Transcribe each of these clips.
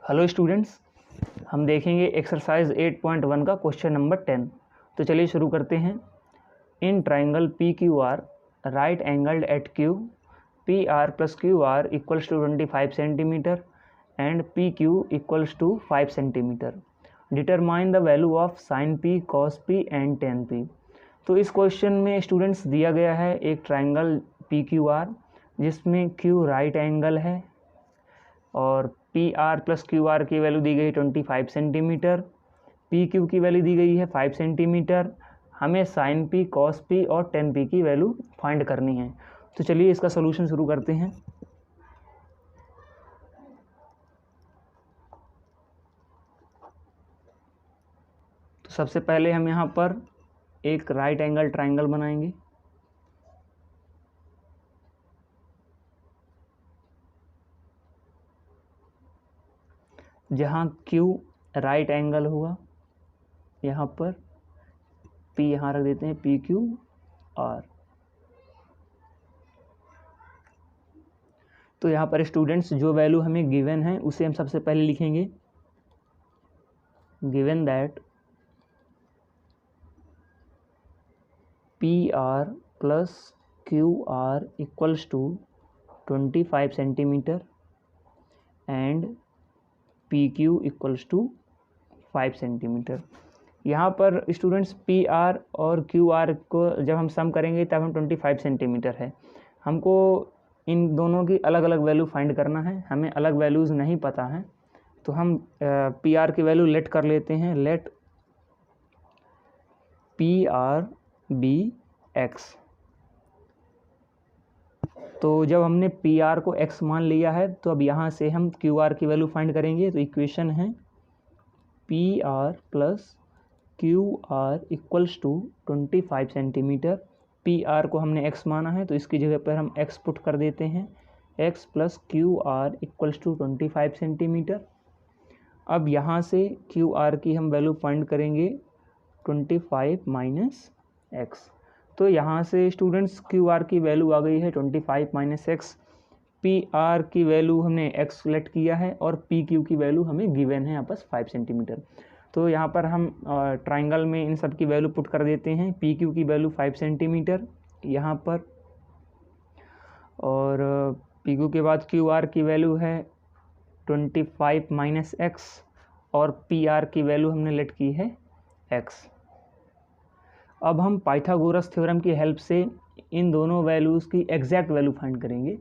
Hello students, हम देखेंगे exercise 8.1 का क्वेश्चन नंबर 10। तो चलिए शुरू करते हैं। In triangle P Q R right angled at Q P R plus Q R equals to 25 centimetre and P Q equals to 5 centimetre. Determine the value of sine P cos P and tan P. तो इस question में students दिया गया है एक triangle P Q R जिसमें Q right angle है और P R plus Q R की वैल्यू दी गई 25 सेंटीमीटर, पी क्यू की वैल्यू दी गई है 5 सेंटीमीटर। हमें साइन पी कॉस पी और टेन पी की वैल्यू फाइंड करनी है। तो चलिए इसका सोल्यूशन शुरू करते हैं। तो सबसे पहले हम यहाँ पर एक राइट एंगल ट्राइंगल बनाएंगे। जहाँ क्यू राइट एंगल होगा, यहाँ पर पी यहाँ रख देते हैं, पी क्यू आर। तो यहाँ पर स्टूडेंट्स जो वैल्यू हमें गिवन है उसे हम सबसे पहले लिखेंगे। Given that P R plus Q R equals to 25 centimetre and P Q equals to 5 centimetre. यहाँ पर स्टूडेंट्स पी आर और क्यू आर को जब हम सम करेंगे तब हम 25 सेंटीमीटर है। हमको इन दोनों की अलग अलग वैल्यू फाइंड करना है, हमें अलग वैल्यूज़ नहीं पता है। तो हम पी आर की वैल्यू लेट कर लेते हैं। Let P R be x. तो जब हमने पी आर को एक्स मान लिया है तो अब यहाँ से हम क्यू आर की वैल्यू फाइंड करेंगे। तो इक्वेशन है P R plus Q R equals to 25 centimetre. P R को हमने x माना है तो इसकी जगह पर हम x पुट कर देते हैं। x plus Q R equals to 25 centimetre. अब यहाँ से क्यू आर की हम वैल्यू फाइंड करेंगे 25 माइनस एक्स। तो यहाँ से स्टूडेंट्स क्यू आर की वैल्यू आ गई है 25 माइनस एक्स। पी आर की वैल्यू हमने एक्स सेलेक्ट किया है और पी क्यू की वैल्यू हमें गिवन है आपस 5 सेंटीमीटर। तो यहाँ पर हम ट्राइंगल में इन सब की वैल्यू पुट कर देते हैं। पी क्यू की वैल्यू 5 सेंटीमीटर यहाँ पर, और पी क्यू के बाद क्यू आर की वैल्यू है 25 माइनस एक्स और पी आर की वैल्यू हमने लेट की है एक्स। अब हम पाइथागोरस थ्योरम की हेल्प से इन दोनों वैल्यूज़ की एग्जैक्ट वैल्यू फाइंड करेंगे।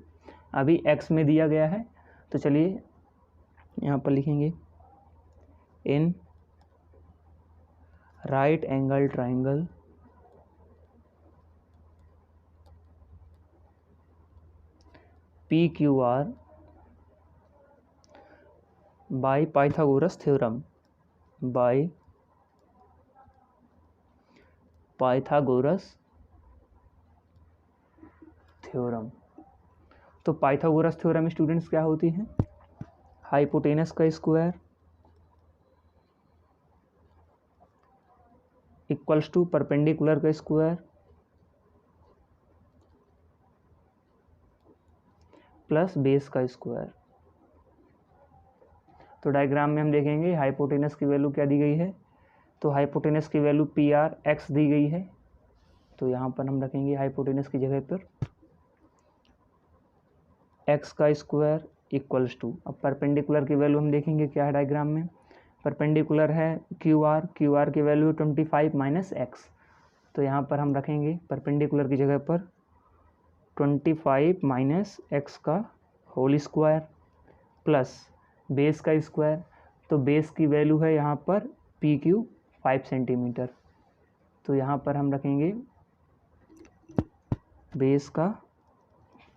अभी एक्स में दिया गया है तो चलिए यहाँ पर लिखेंगे in right angle triangle P Q are by Pythagoras theorem, by Pythagoras theorem. तो पाइथागोरस थ्योरम स्टूडेंट्स क्या होती है? हाइपोटेनस का स्क्वायर इक्वल्स टू परपेंडिकुलर का स्क्वायर प्लस बेस का स्क्वायर। तो डायग्राम में हम देखेंगे हाइपोटेनस की वैल्यू क्या दी गई है। तो हाइपोटेनस की वैल्यू पी आर एक्स दी गई है। तो यहाँ पर हम रखेंगे हाइपोटेनस की जगह पर एक्स का स्क्वायर इक्वल्स टू, अब परपेंडिकुलर की वैल्यू हम देखेंगे क्या है डायग्राम में। परपेंडिकुलर है क्यू आर की वैल्यू 25 माइनस एक्स। तो यहाँ पर हम रखेंगे परपेंडिकुलर की जगह पर 25 माइनस एक्स का होल स्क्वायर प्लस बेस का स्क्वायर। तो बेस की वैल्यू है यहाँ पर पी क्यू 5 सेंटीमीटर। तो यहाँ पर हम रखेंगे बेस का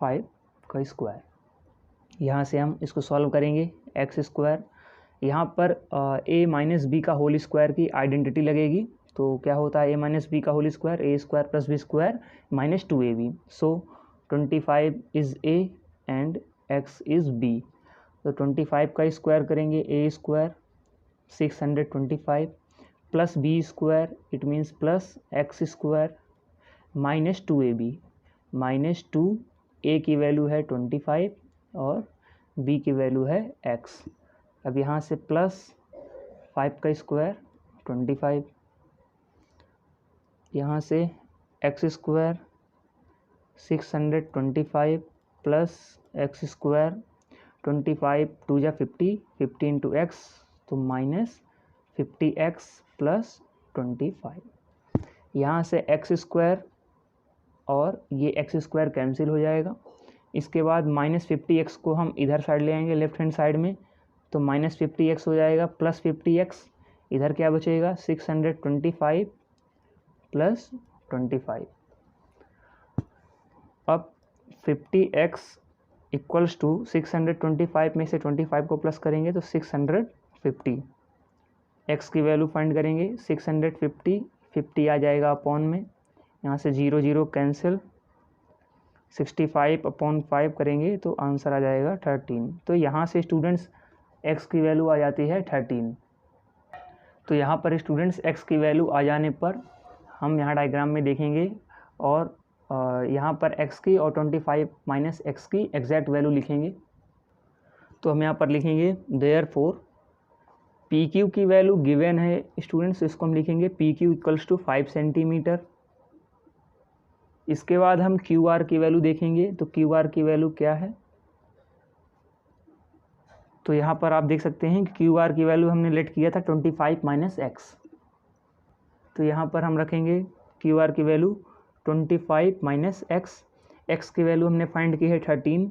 5 का स्क्वायर। यहाँ से हम इसको सॉल्व करेंगे। एक्स स्क्वायर यहाँ पर ए माइनस बी का होल स्क्वायर की आइडेंटिटी लगेगी। तो क्या होता है ए माइनस बी का whole square? A square plus B square minus 2ab। So 25 is A and X is B. तो 25 का स्क्वायर करेंगे A square 625 plus B square it means plus X square minus 2ab। Minus 2 A की value है 25 और B की value है x. अब यहाँ से प्लस 5 का स्क्वायर 25, यहाँ से x square 625 plus X square 25 2 जा 50, 50 इंटू एक्स तो माइनस 50x प्लस 25। यहाँ से एक्स स्क्वायर और ये एक्स स्क्वायर कैंसिल हो जाएगा। इसके बाद माइनस 50x को हम इधर साइड ले आएंगे लेफ्ट हैंड साइड में, तो माइनस 50x हो जाएगा प्लस 50x, इधर क्या बचेगा 625 प्लस 25। अब 50x इक्वल्स टू 625 में से 25 को प्लस करेंगे तो 650, x की वैल्यू फाइंड करेंगे 650, 50 आ जाएगा अपॉन में, यहाँ से 0 0 कैंसिल, 65 अपॉन 5 करेंगे तो आंसर आ जाएगा 13। तो यहाँ से स्टूडेंट्स x की वैल्यू आ जाती है 13। तो यहाँ पर स्टूडेंट्स x की वैल्यू आ जाने पर हम यहाँ डायग्राम में देखेंगे और यहाँ पर x की और 25 माइनस x की एग्जैक्ट वैल्यू लिखेंगे। तो हम यहाँ पर लिखेंगे देयरफॉर पी क्यू की वैल्यू गिवन है स्टूडेंट्स, इसको हम लिखेंगे P Q equals to 5 centimetre. इसके बाद हम क्यू आर की वैल्यू देखेंगे, तो क्यू आर की वैल्यू क्या है, तो यहाँ पर आप देख सकते हैं कि क्यू आर की वैल्यू हमने लेट किया था 25 माइनस एक्स, तो यहाँ पर हम रखेंगे क्यू आर की वैल्यू 25 माइनस एक्स, एक्स की वैल्यू हमने फाइंड की है 13,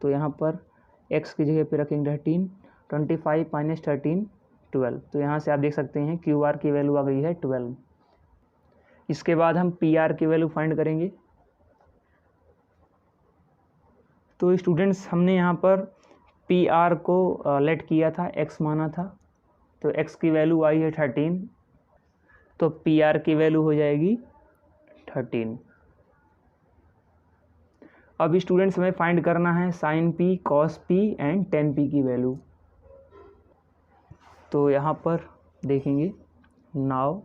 तो यहाँ पर एक्स की जगह पे रखेंगे 13, 25 माइनस 13 12, तो यहाँ से आप देख सकते हैं क्यू आर की वैल्यू आ गई है 12। इसके बाद हम पी आर की वैल्यू फाइंड करेंगे। तो स्टूडेंट्स हमने यहाँ पर पी आर को लेट किया था, एक्स माना था, तो एक्स की वैल्यू आई है 13, तो पी आर की वैल्यू हो जाएगी 13। अब स्टूडेंट्स हमें फाइंड करना है sine P, cos P and tan P की वैल्यू। तो यहाँ पर देखेंगे now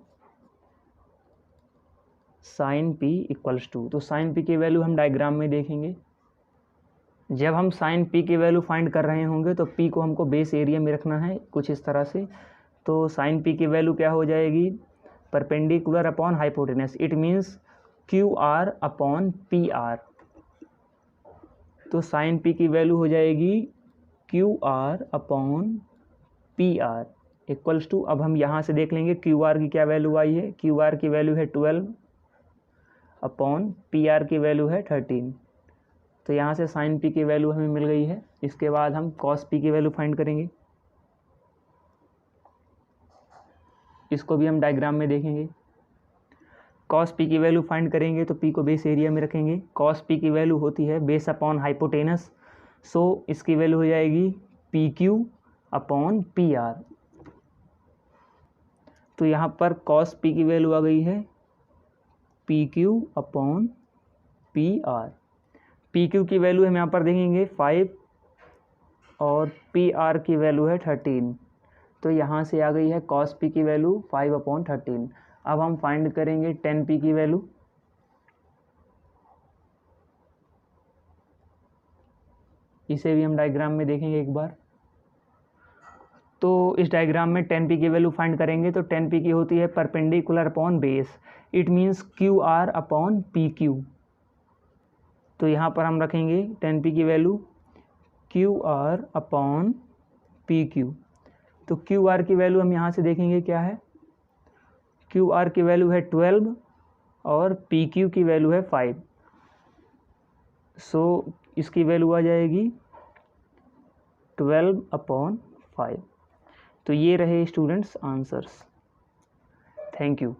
sine P equals to, तो साइन पी की वैल्यू हम डायग्राम में देखेंगे। जब हम साइन पी की वैल्यू फाइंड कर रहे होंगे तो पी को हमको बेस एरिया में रखना है कुछ इस तरह से। तो साइन पी की वैल्यू क्या हो जाएगी, perpendicular upon hypotenuse, it means Q R upon P R. तो साइन पी की वैल्यू हो जाएगी Q R upon P R equals to, अब हम यहाँ से देख लेंगे क्यू आर की क्या वैल्यू आई है, क्यू आर की वैल्यू है 12 अपॉन पी आर की वैल्यू है 13, तो यहाँ से साइन पी की वैल्यू हमें मिल गई है। इसके बाद हम कॉस पी की वैल्यू फाइंड करेंगे, इसको भी हम डायग्राम में देखेंगे। कॉस पी की वैल्यू फाइंड करेंगे तो पी को बेस एरिया में रखेंगे, कॉस पी की वैल्यू होती है बेस अपॉन हाइपोटेनस, सो इसकी वैल्यू हो जाएगी P Q upon P R. तो यहाँ पर कॉस पी की वैल्यू आ गई है P Q upon P are. P Q की वैल्यू हम यहाँ पर देखेंगे 5 और पी आर की वैल्यू है 13, तो यहाँ से आ गई है कॉस पी की वैल्यू 5 अपॉन 13। अब हम फाइंड करेंगे टेन पी की वैल्यू, इसे भी हम डायग्राम में देखेंगे एक बार। तो इस डायग्राम में टेन पी की वैल्यू फाइंड करेंगे तो टेन पी की होती है perpendicular upon base, it means Q R upon P Q. तो यहाँ पर हम रखेंगे टेन पी की value Q R upon P Q. तो क्यू आर की वैल्यू हम यहाँ से देखेंगे क्या है, क्यू आर की वैल्यू है 12 और पी क्यू की वैल्यू है 5, सो इसकी वैल्यू आ जाएगी 12 अपॉन 5। तो ये रहे स्टूडेंट्स आंसर्स। Thank you.